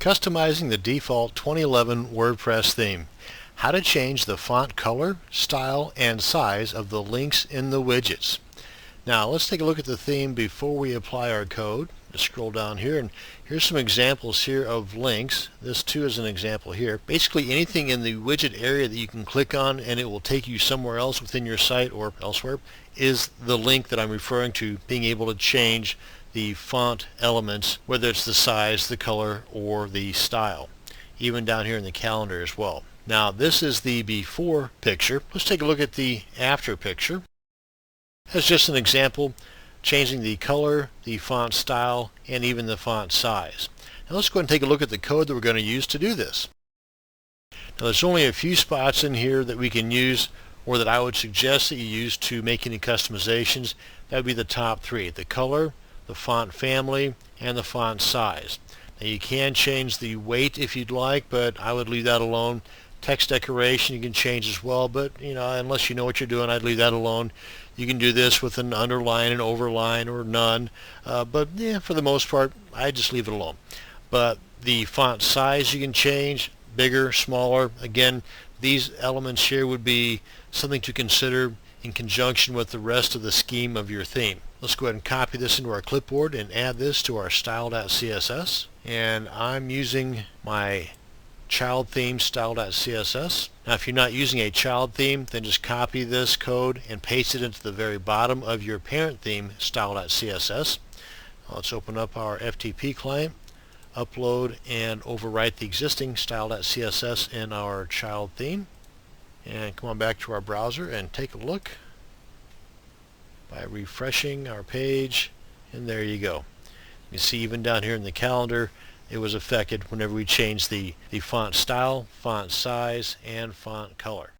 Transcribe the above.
Customizing the default 2011 WordPress theme. How to change the font color, style, and size of the links in the widgets. Now let's take a look at the theme before we apply our code. Just scroll down here, and here's some examples here of links. This too is an example here. Basically anything in the widget area that you can click on and it will take you somewhere else within your site or elsewhere is the link that I'm referring to, being able to change the font elements, whether it's the size, the color, or the style. Even down here in the calendar as well. Now this is the before picture. Let's take a look at the after picture. As just an example, changing the color, the font style, and even the font size. Now let's go ahead and take a look at the code that we're going to use to do this. Now there's only a few spots in here that we can use, or that I would suggest that you use to make any customizations. That would be the top three: the color, the font family, and the font size. Now you can change the weight if you'd like, but I would leave that alone. Text decoration you can change as well, but unless you know what you're doing, I'd leave that alone. You can do this with an underline, an overline, or none, but yeah, for the most part I just leave it alone. But the font size you can change, bigger, smaller. Again, these elements here would be something to consider in conjunction with the rest of the scheme of your theme. Let's go ahead and copy this into our clipboard and add this to our style.css. And I'm using my child theme style.css. Now if you're not using a child theme, then just copy this code and paste it into the very bottom of your parent theme style.css. Let's open up our FTP client, upload and overwrite the existing style.css in our child theme, and come on back to our browser and take a look by refreshing our page, and there you go. You see even down here in the calendar it was affected whenever we changed the font style, font size, and font color.